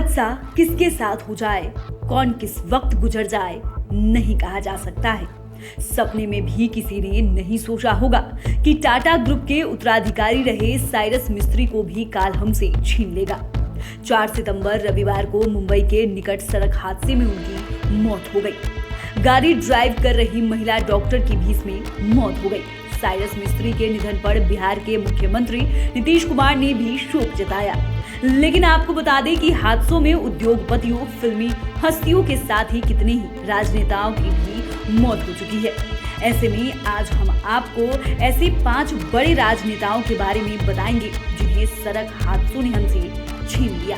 हादसा किसके साथ हो जाए, कौन किस वक्त गुजर जाए, नहीं कहा जा सकता है। सपने में भी किसी ने नहीं सोचा होगा कि टाटा ग्रुप के उत्तराधिकारी रहे साइरस मिस्त्री को भी काल हमसे छीन लेगा। 4 सितंबर रविवार को मुंबई के निकट सड़क हादसे में उनकी मौत हो गई। गाड़ी ड्राइव कर रही महिला डॉक्टर की भी इसमें मौत हो गई। साइरस मिस्त्री के निधन पर बिहार के मुख्यमंत्री नीतीश कुमार ने भी शोक जताया। लेकिन आपको बता दें कि हादसों में उद्योगपतियों, फिल्मी हस्तियों के साथ ही कितने ही राजनेताओं की भी मौत हो चुकी है। ऐसे में आज हम आपको ऐसे 5 बड़े राजनेताओं के बारे में बताएंगे जिन्हें सड़क हादसों ने हमसे छीन लिया।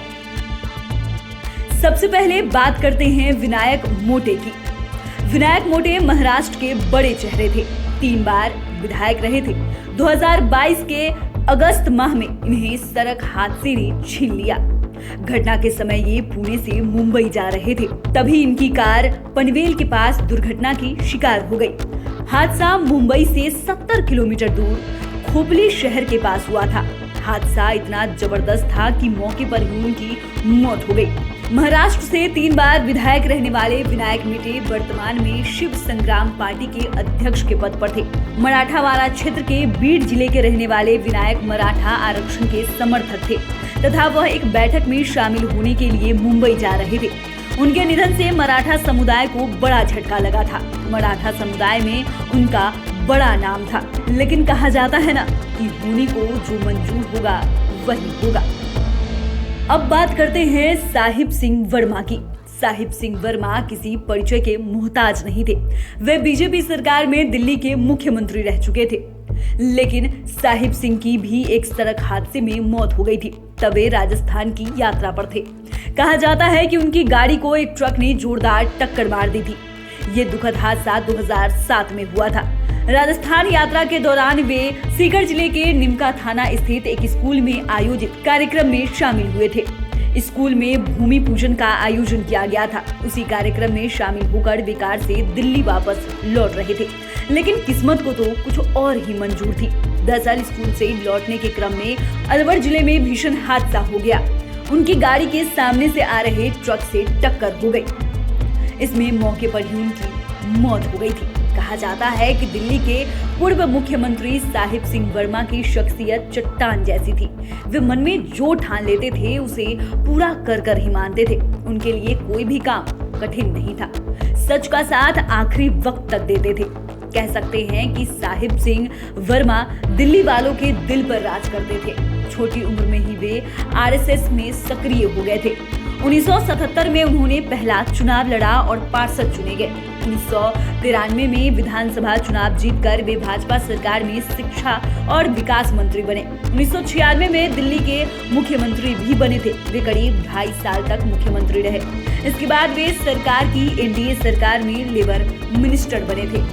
सबसे पहले बात करते हैं विनायक मोटे की। विनायक मोटे महाराष्ट्र के बड़े चेहरे थे, 3 बार विधायक रहे थे। 2022 के अगस्त माह में इन्हें सड़क हादसे ने छीन लिया। घटना के समय ये पुणे से मुंबई जा रहे थे, तभी इनकी कार पनवेल के पास दुर्घटना की शिकार हो गई। हादसा मुंबई से 70 किलोमीटर दूर खोपली शहर के पास हुआ था। हादसा इतना जबरदस्त था कि मौके पर ही उनकी मौत हो गई। महाराष्ट्र से 3 बार विधायक रहने वाले विनायक मोटे वर्तमान में शिव संग्राम पार्टी के अध्यक्ष के पद पर थे। मराठावाड़ा क्षेत्र के बीड जिले के रहने वाले विनायक मराठा आरक्षण के समर्थक थे तथा वह एक बैठक में शामिल होने के लिए मुंबई जा रहे थे। उनके निधन से मराठा समुदाय को बड़ा झटका लगा था। मराठा समुदाय में उनका बड़ा नाम था, लेकिन कहा जाता है ना कि होने को जो मंजूर होगा वही होगा। अब बात करते हैं साहिब सिंह वर्मा की। साहिब सिंह वर्मा किसी परिचय के मोहताज नहीं थे। वे बीजेपी सरकार में दिल्ली के मुख्यमंत्री रह चुके थे। लेकिन साहिब सिंह की भी एक सड़क हादसे में मौत हो गई थी। तब वे राजस्थान की यात्रा पर थे। कहा जाता है कि उनकी गाड़ी को एक ट्रक ने जोरदार टक्कर मार दी थी। ये दुखद हादसा 2007 में हुआ था। राजस्थान यात्रा के दौरान वे सीकर जिले के निमका थाना स्थित एक स्कूल में आयोजित कार्यक्रम में शामिल हुए थे। स्कूल में भूमि पूजन का आयोजन किया गया था। उसी कार्यक्रम में शामिल होकर वे कार से दिल्ली वापस लौट रहे थे, लेकिन किस्मत को तो कुछ और ही मंजूर थी। दरअसल स्कूल से लौटने के क्रम में अलवर जिले में भीषण हादसा हो गया। उनकी गाड़ी के सामने से आ रहे ट्रक से टक्कर हो गई। इसमें मौके पर ही उनकी मौत हो गई थी। कहा जाता है कि दिल्ली के पूर्व मुख्यमंत्री साहिब सिंह वर्मा की शख्सियत चट्टान जैसी थी। वे मन में जो ठान लेते थे उसे पूरा कर कर ही मानते थे। उनके लिए कोई भी काम कठिन नहीं था। सच का साथ आखिरी वक्त तक देते थे। कह सकते हैं कि साहिब सिंह वर्मा दिल्ली वालों के दिल पर राज करते थे। छोटी उम्र में ही वे आरएसएस में सक्रिय हो गए थे। 1977 में उन्होंने पहला चुनाव लड़ा और पार्षद चुने गए। 1993 में विधानसभा चुनाव जीतकर वे भाजपा सरकार में शिक्षा और विकास मंत्री बने। 1996 में दिल्ली के मुख्यमंत्री भी बने थे। वे करीब 2.5 साल तक मुख्यमंत्री रहे। इसके बाद वे सरकार की एनडीए सरकार में लेबर मिनिस्टर बने थे।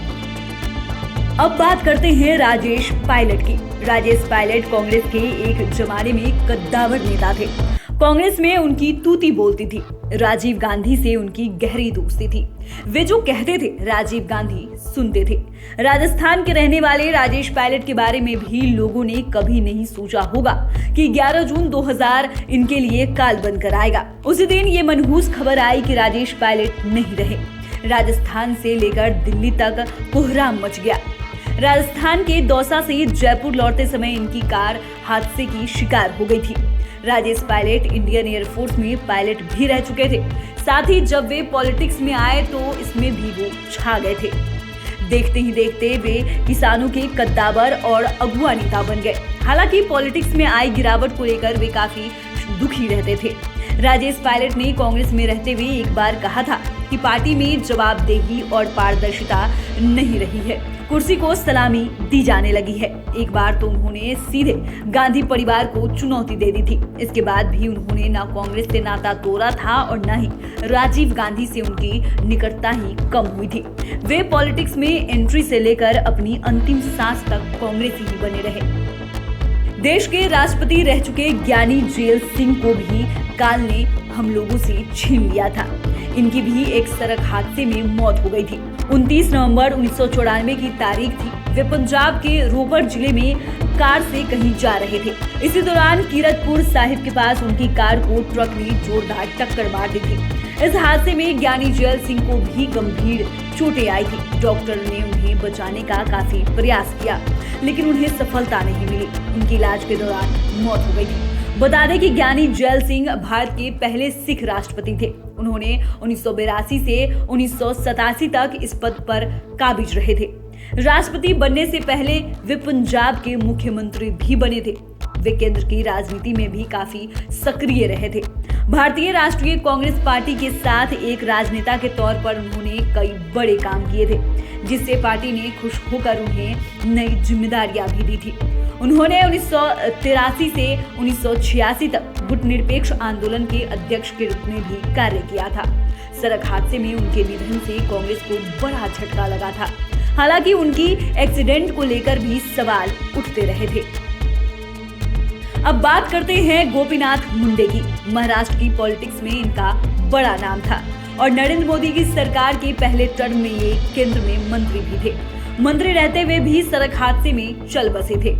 अब बात करते हैं राजेश पायलट की। राजेश पायलट कांग्रेस के एक जमाने में कद्दावर नेता थे। कांग्रेस में उनकी तूती बोलती थी। राजीव गांधी से उनकी गहरी दोस्ती थी। वे जो कहते थे राजीव गांधी सुनते थे। राजस्थान के रहने वाले राजेश पायलट के बारे में भी लोगों ने कभी नहीं सोचा होगा कि 11 जून 2000 इनके लिए काल बनकर आएगा। उसी दिन ये मनहूस खबर आई कि राजेश पायलट नहीं रहे। राजस्थान से लेकर दिल्ली तक कोहराम मच गया। राजस्थान के दौसा से जयपुर लौटते समय इनकी कार हादसे की शिकार हो गई थी। राजेश पायलट इंडियन एयरफोर्स में पायलट भी रह चुके थे। साथ ही जब वे पॉलिटिक्स में आए तो इसमें भी वो छा गए थे। देखते ही देखते वे किसानों के कद्दावर और अगुआ नेता बन गए। हालांकि पॉलिटिक्स में आई गिरावट को लेकर वे काफी दुखी रहते थे। राजेश पायलट ने कांग्रेस में रहते हुए एक बार कहा था कि पार्टी में जवाबदेही और पारदर्शिता नहीं रही है, कुर्सी को सलामी दी जाने लगी है। एक बार तो उन्होंने सीधे गांधी परिवार को चुनौती दे दी थी। इसके बाद भी उन्होंने ना कांग्रेस से नाता तोड़ा था और न ही राजीव गांधी से उनकी निकटता ही कम हुई थी। वे पॉलिटिक्स में एंट्री से लेकर अपनी अंतिम सांस तक कांग्रेस ही बने रहे। देश के राष्ट्रपति रह चुके ज्ञानी जेल सिंह को भी काल ने हम लोगों से छीन लिया था। इनकी भी एक सड़क हादसे में मौत हो गई थी। 29 नवंबर 1994 की तारीख थी। वे पंजाब के रोपड़ जिले में कार से कहीं जा रहे थे। इसी दौरान कीरतपुर साहिब के पास उनकी कार को ट्रक ने जोरदार टक्कर मार दी थी। इस हादसे में ज्ञानी जैल सिंह को भी गंभीर चोटें आई थी। डॉक्टर ने उन्हें बचाने का काफी प्रयास किया, लेकिन उन्हें सफलता नहीं मिली। उनकी इलाज के दौरान मौत हो गई थी। बता दें कि ज्ञानी जैल सिंह भारत के पहले सिख राष्ट्रपति थे। उन्होंने 1982 से 1987 तक इस पद पर काबिज रहे थे। राष्ट्रपति बनने से पहले वे पंजाब के मुख्यमंत्री भी बने थे। वे केंद्र की राजनीति में भी काफी सक्रिय रहे थे। भारतीय राष्ट्रीय कांग्रेस पार्टी के साथ एक राजनेता के तौर पर उन्होंने कई बड़े काम किए थे, जिससे पार्टी ने खुश होकर उन्हें नई जिम्मेदारियां भी दी थी। उन्होंने 1983 से 1986 तक गुटनिरपेक्ष आंदोलन के अध्यक्ष के रूप में भी कार्य किया था। सड़क हादसे में उनके निधन से कांग्रेस को बड़ा झटका लगा था। हालांकि उनकी एक्सीडेंट को लेकर भी सवाल उठते रहे थे। अब बात करते हैं गोपीनाथ मुंडे की। महाराष्ट्र की पॉलिटिक्स में इनका बड़ा नाम था और नरेंद्र मोदी की सरकार के पहले टर्म में ये केंद्र में मंत्री भी थे। मंत्री रहते हुए भी सड़क हादसे में चल बसे थे।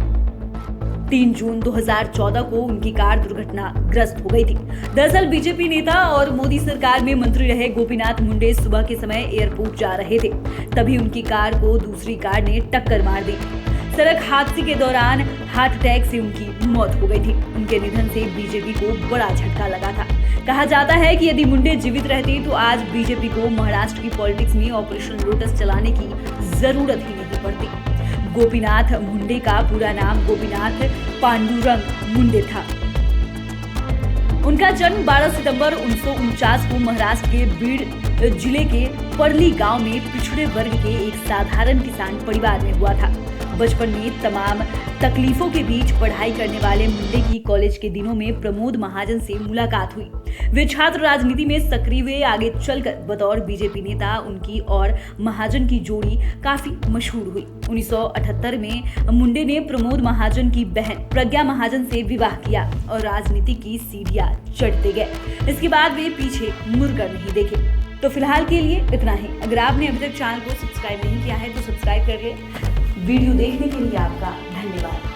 3 जून 2014 को उनकी कार दुर्घटनाग्रस्त हो गई थी। दरअसल बीजेपी नेता और मोदी सरकार में मंत्री रहे गोपीनाथ मुंडे सुबह के समय एयरपोर्ट जा रहे थे, तभी उनकी कार को दूसरी कार ने टक्कर मार दी। सड़क हादसे के दौरान हार्ट अटैक से उनकी मौत हो गई थी। उनके निधन से बीजेपी को बड़ा झटका लगा था। कहा जाता है कि यदि मुंडे जीवित रहते तो आज बीजेपी को महाराष्ट्र की पॉलिटिक्स में ऑपरेशन लोटस चलाने की जरूरत ही नहीं पड़ती। गोपीनाथ मुंडे का पूरा नाम गोपीनाथ पांडुरंग मुंडे था। उनका जन्म 12 सितंबर 1949 को महाराष्ट्र के बीड जिले के परली गांव में पिछड़े वर्ग के एक साधारण किसान परिवार में हुआ था। बचपन में तमाम तकलीफों के बीच पढ़ाई करने वाले मुंडे की कॉलेज के दिनों में प्रमोद महाजन से मुलाकात हुई। वे छात्र राजनीति में सक्रिय हुए। आगे चलकर बतौर बीजेपी नेता उनकी और महाजन की जोड़ी काफी मशहूर हुई। 1978 में मुंडे ने प्रमोद महाजन की बहन प्रज्ञा महाजन से विवाह किया और राजनीति की सीढ़ियां चढ़ते गए। इसके बाद वे पीछे मुड़कर नहीं देखे। तो फिलहाल के लिए इतना ही। अगर आपने अभी तक चैनल को सब्सक्राइब नहीं किया है तो सब्सक्राइब करिए। वीडियो देखने के लिए आपका धन्यवाद।